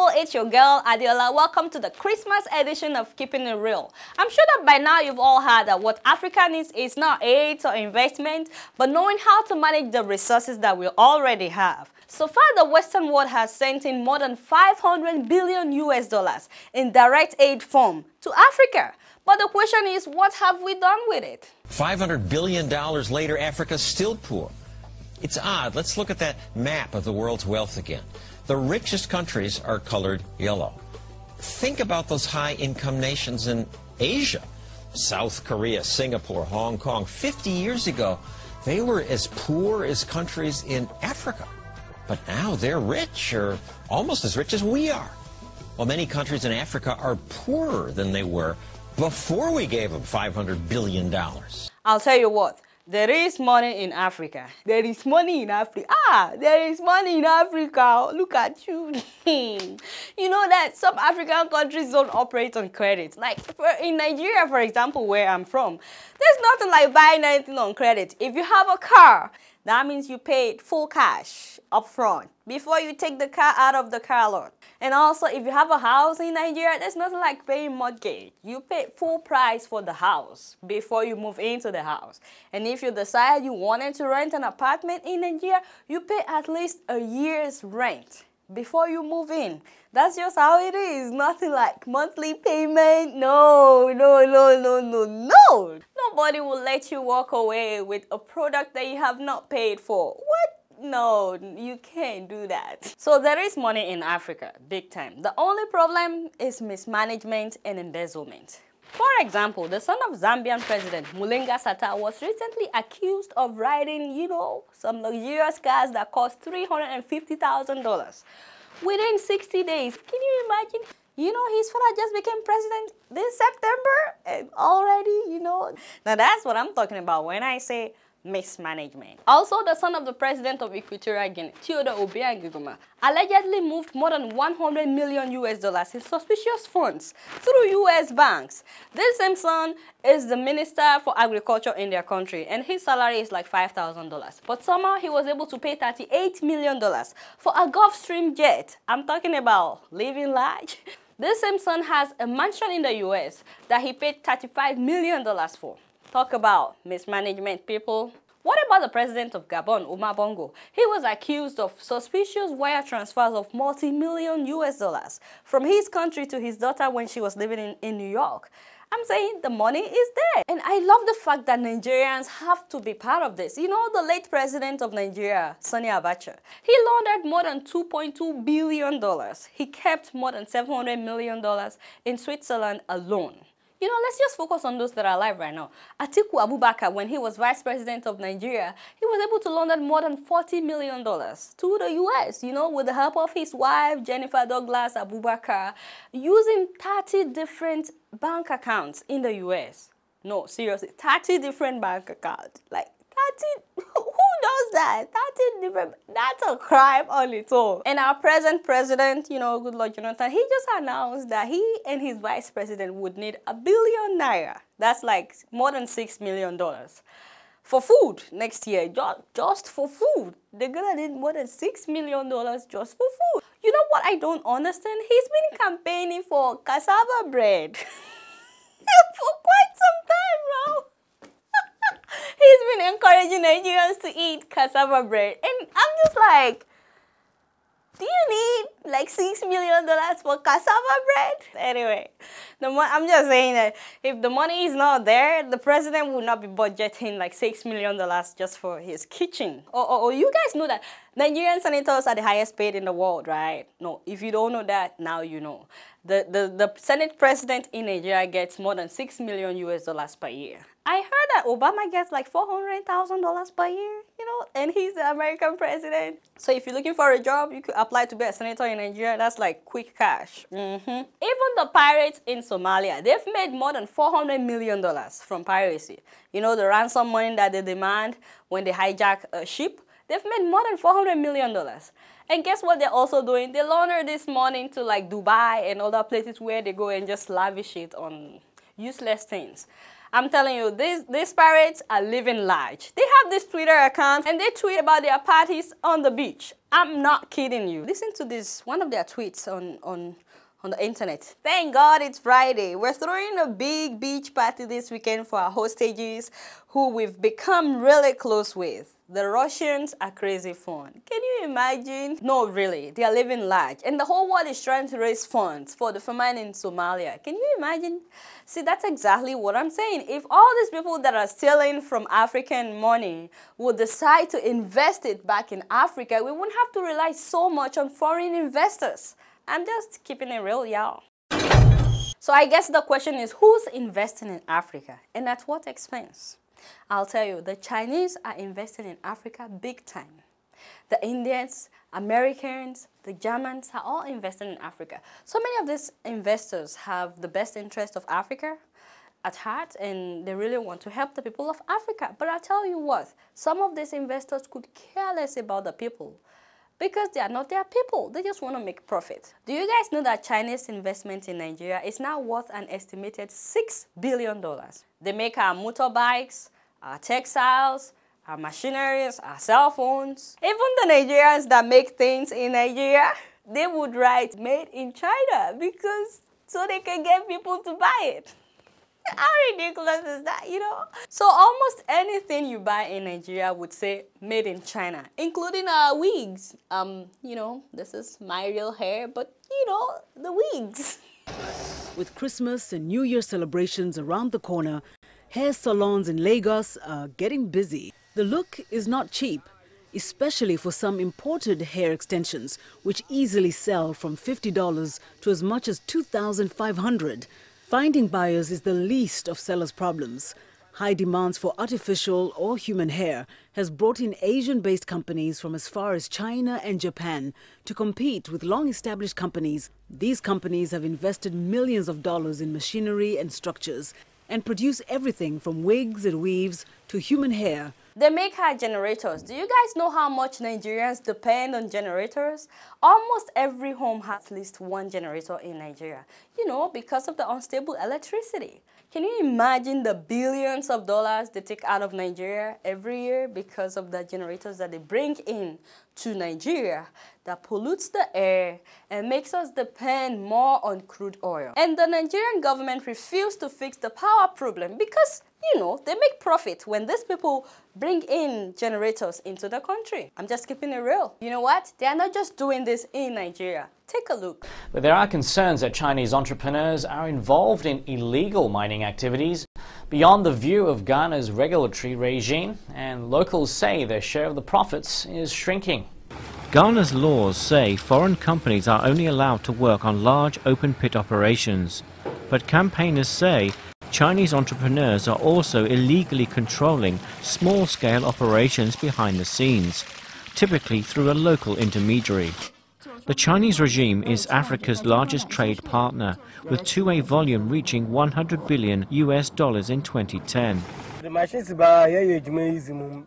people, it's your girl Adeola. Welcome to the Christmas edition of Keeping It Real. I'm sure that by now you've all heard that what Africa needs is not aid or investment, but knowing how to manage the resources that we already have. So far, the Western world has sent in more than 500 billion US dollars in direct aid form to Africa. But the question is, what have we done with it? $500 billion later, Africa's still poor. It's odd. Let's look at that map of the world's wealth again. The richest countries are colored yellow. Think about those high-income nations in Asia. South Korea, Singapore, Hong Kong. 50 years ago, they were as poor as countries in Africa. But now they're rich, or almost as rich as we are. Well, many countries in Africa are poorer than they were before we gave them $500 billion. I'll tell you what. There is money in Africa. There is money in Africa. There is money in Africa. Look at you. You know that some African countries don't operate on credit. Like in Nigeria, for example, where I'm from, there's nothing like buying anything on credit. If you have a car, that means you paid full cash up front before you take the car out of the car lot. And also, if you have a house in Nigeria, there's nothing like paying mortgage. You pay full price for the house before you move into the house. And if you decide you wanted to rent an apartment in Nigeria, you pay at least a year's rent before you move in. That's just how it is. Nothing like monthly payment. No. Nobody will let you walk away with a product that you have not paid for. What? No, you can't do that. So there is money in Africa, big time. The only problem is mismanagement and embezzlement. For example, the son of Zambian President Mulenga Sata was recently accused of riding, some luxurious cars that cost $350,000 within 60 days. Can you imagine? His father just became president this September and already, Now that's what I'm talking about when I say mismanagement. Also, the son of the president of Equatorial Guinea, Theodore Obiang Nguema, allegedly moved more than 100 million US dollars in suspicious funds through US banks. This same son is the minister for agriculture in their country, and his salary is like $5,000. But somehow he was able to pay $38 million for a Gulfstream jet. I'm talking about living large. This same son has a mansion in the US that he paid $35 million for. Talk about mismanagement, people. What about the president of Gabon, Omar Bongo? He was accused of suspicious wire transfers of multi-million US dollars from his country to his daughter when she was living in New York. I'm saying the money is there. And I love the fact that Nigerians have to be part of this. The late president of Nigeria, Sani Abacha, he laundered more than $2.2 billion. He kept more than $700 million in Switzerland alone. Let's just focus on those that are alive right now. Atiku Abubakar, when he was vice president of Nigeria, he was able to launder more than $40 million to the US, with the help of his wife, Jennifer Douglas Abubakar, using 30 different bank accounts in the US. No, seriously, 30 different bank accounts. Like 30, who does that? 30 different, that's a crime on its own. And our present president, good Lord Jonathan, he just announced that he and his vice president would need $1 billion naira. That's like more than $6 million for food next year, just for food. They're gonna need more than $6 million just for food. You know what I don't understand? He's been campaigning for cassava bread for quite some time now. He's been encouraging Nigerians to eat cassava bread. And I'm just like, do you need like $6 million for cassava bread? Anyway, I'm just saying that if the money is not there, the president will not be budgeting like $6 million just for his kitchen. Or you guys know that Nigerian senators are the highest paid in the world, right? No, if you don't know that, now you know. The Senate president in Nigeria gets more than $6 million US dollars per year. I heard that Obama gets like $400,000 per year, and he's the American president. So if you're looking for a job, you could apply to be a senator in Nigeria. That's like quick cash. Even the pirates in Somalia, they've made more than $400 million from piracy. The ransom money that they demand when they hijack a ship. They've made more than $400 million. And guess what they're also doing? They launder this money to like Dubai and other places where they go and just lavish it on useless things. I'm telling you, these pirates are living large. They have this Twitter account and they tweet about their parties on the beach. I'm not kidding you. Listen to this, one of their tweets on the internet. Thank God it's Friday. We're throwing a big beach party this weekend for our hostages who we've become really close with. The Russians are crazy fun. Can you imagine? No, really, they are living large. And the whole world is trying to raise funds for the famine in Somalia. Can you imagine? See, that's exactly what I'm saying. If all these people that are stealing from African money would decide to invest it back in Africa, we wouldn't have to rely so much on foreign investors. I'm just keeping it real, y'all. So I guess the question is, who's investing in Africa and at what expense? I'll tell you, the Chinese are investing in Africa big time. The Indians, Americans, the Germans are all investing in Africa. So many of these investors have the best interest of Africa at heart and they really want to help the people of Africa. But I'll tell you what, some of these investors could care less about the people because they are not their people. They just want to make profit. Do you guys know that Chinese investment in Nigeria is now worth an estimated $6 billion? They make our motorbikes, our textiles, our machineries, our cell phones. Even the Nigerians that make things in Nigeria, they would write made in China because so they can get people to buy it. How ridiculous is that, you know? So almost anything you buy in Nigeria would say made in China, including our wigs. You know, this is my real hair, but you know, the wigs. With Christmas and New Year celebrations around the corner, hair salons in Lagos are getting busy. The look is not cheap, especially for some imported hair extensions, which easily sell from $50 to as much as $2,500. Finding buyers is the least of sellers' problems. High demands for artificial or human hair has brought in Asian-based companies from as far as China and Japan to compete with long-established companies. These companies have invested millions of dollars in machinery and structures and produce everything from wigs and weaves to human hair. They make hair generators. Do you guys know how much Nigerians depend on generators? Almost every home has at least one generator in Nigeria, you know, because of the unstable electricity. Can you imagine the billions of dollars they take out of Nigeria every year because of the generators that they bring in to Nigeria that pollutes the air and makes us depend more on crude oil? And the Nigerian government refused to fix the power problem because, you know, they make profit when these people bring in generators into the country. I'm just keeping it real. You know what? They are not just doing this in Nigeria. Take a look. But there are concerns that Chinese entrepreneurs are involved in illegal mining activities beyond the view of Ghana's regulatory regime, and locals say their share of the profits is shrinking. Ghana's laws say foreign companies are only allowed to work on large open-pit operations, but campaigners say Chinese entrepreneurs are also illegally controlling small-scale operations behind the scenes, typically through a local intermediary. The Chinese regime is Africa's largest trade partner, with two-way volume reaching $100 billion in 2010.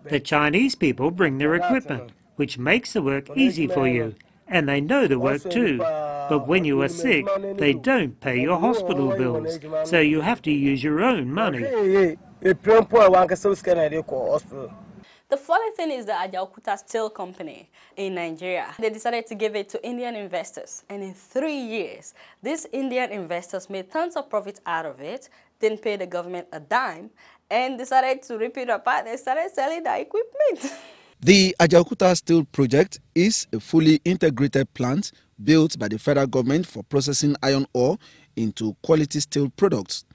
The Chinese people bring their equipment, which makes the work easy for you, and they know the work too. But when you are sick, they don't pay your hospital bills, so you have to use your own money. The funny thing is the Adeola Steel Company in Nigeria, they decided to give it to Indian investors. And in 3 years, these Indian investors made tons of profit out of it, didn't pay the government a dime, and decided to rip it apart and started selling the equipment. The Adeola Steel Project is a fully integrated plant built by the federal government for processing iron ore into quality steel products.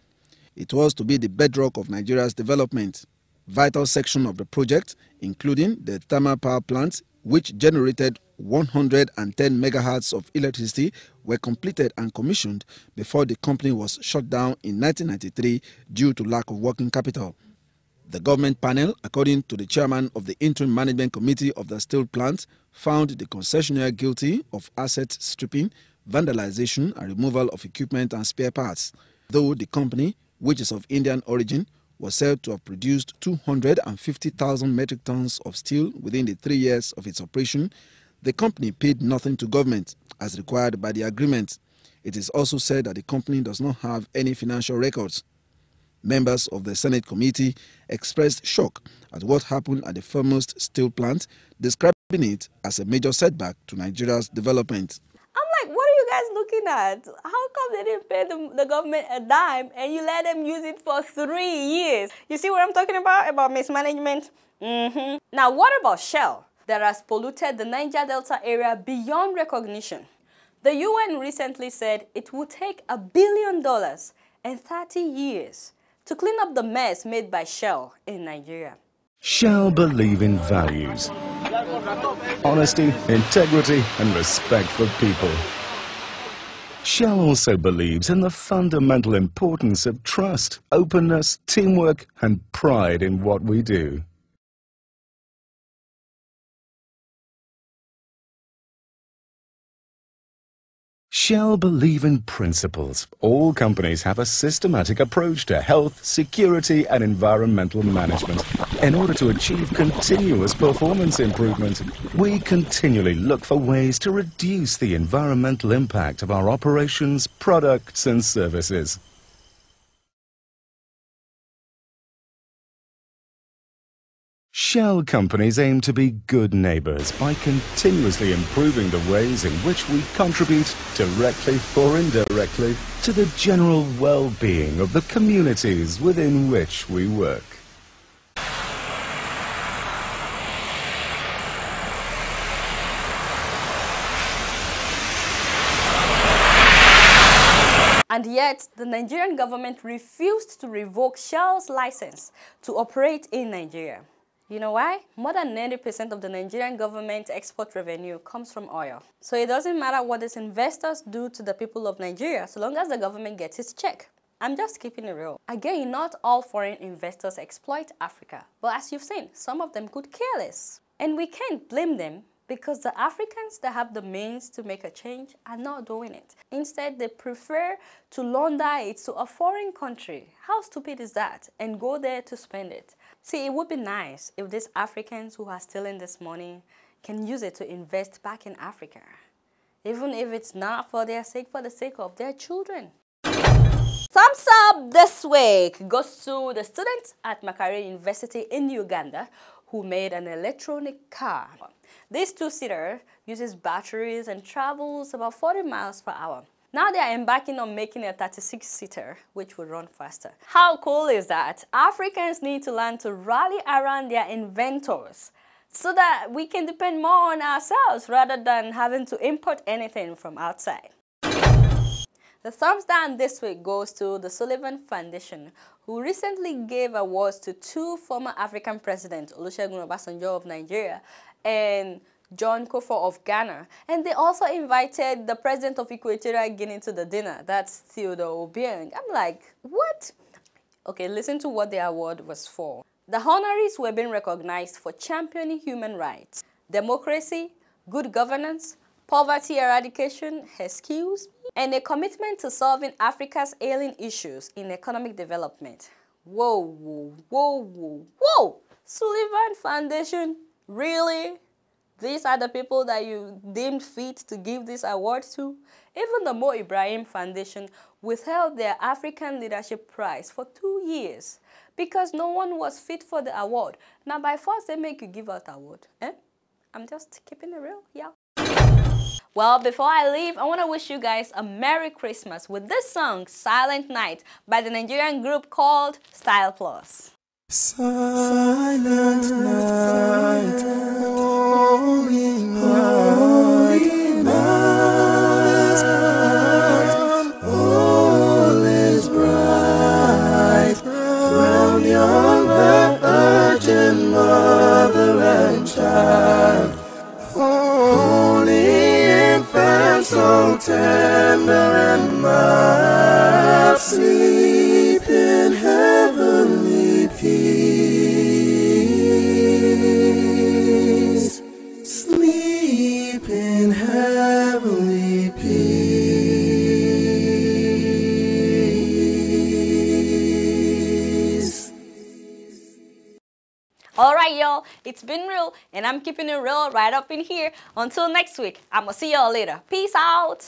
It was to be the bedrock of Nigeria's development. Vital section of the project, including the thermal power plant, which generated 110 megahertz of electricity, were completed and commissioned before the company was shut down in 1993 due to lack of working capital. The government panel, according to the chairman of the interim management committee of the steel plant, found the concessionaire guilty of asset stripping, vandalization and removal of equipment and spare parts. Though the company, which is of Indian origin, was said to have produced 250,000 metric tons of steel within the 3 years of its operation, the company paid nothing to government as required by the agreement. It is also said that the company does not have any financial records. Members of the Senate committee expressed shock at what happened at the famous steel plant, describing it as a major setback to Nigeria's development. I'm like, what are you guys looking at? How come they didn't pay the government a dime and you let them use it for 3 years? You see what I'm talking about mismanagement? Now, what about Shell that has polluted the Niger Delta area beyond recognition? The UN recently said it would take $1 billion and 30 years to clean up the mess made by Shell in Nigeria. Shell believe in values, honesty, integrity, and respect for people. Shell also believes in the fundamental importance of trust, openness, teamwork, and pride in what we do. Shell believe in principles. All companies have a systematic approach to health, security, and environmental management. In order to achieve continuous performance improvement, we continually look for ways to reduce the environmental impact of our operations, products, and services. Shell companies aim to be good neighbors by continuously improving the ways in which we contribute, directly or indirectly, to the general well-being of the communities within which we work. And yet, the Nigerian government refused to revoke Shell's license to operate in Nigeria. You know why? More than 90% of the Nigerian government export revenue comes from oil. So it doesn't matter what these investors do to the people of Nigeria, so long as the government gets its check. I'm just keeping it real. Again, not all foreign investors exploit Africa, but as you've seen, some of them could care less. And we can't blame them because the Africans that have the means to make a change are not doing it. Instead, they prefer to launder it to a foreign country. How stupid is that? And go there to spend it. See, it would be nice if these Africans who are stealing this money can use it to invest back in Africa. Even if it's not for their sake, for the sake of their children. Thumbs up this week goes to the students at Makerere University in Uganda who made an electronic car. This two-seater uses batteries and travels about 40 miles per hour. Now they are embarking on making a 36-seater, which will run faster. How cool is that? Africans need to learn to rally around their inventors so that we can depend more on ourselves rather than having to import anything from outside. The thumbs down this week goes to the Sullivan Foundation, who recently gave awards to 2 former African presidents, Olusegun Obasanjo of Nigeria and John Kufuor of Ghana. And they also invited the president of Equatorial Guinea to the dinner. That's Theodore Obiang. I'm like, what? Okay, listen to what the award was for. The honorees were being recognized for championing human rights, democracy, good governance, poverty eradication, excuse me, and a commitment to solving Africa's ailing issues in economic development. Whoa, whoa, whoa, whoa, whoa! Sullivan Foundation, really? These are the people that you deemed fit to give this award to? Even the Mo Ibrahim Foundation withheld their African Leadership Prize for 2 years because no one was fit for the award. Now by force they make you give out award. I'm just keeping it real, yeah. Well, before I leave, I want to wish you guys a Merry Christmas with this song, Silent Night, by the Nigerian group called Style Plus. Silent night, holy night, all is bright, round your Virgin Mother and Child, holy infant, so tender and mild, sleep in heavenly peace, sleep in heavenly peace. Alright y'all, it's been real and I'm keeping it real right up in here. Until next week, I'ma see y'all later. Peace out.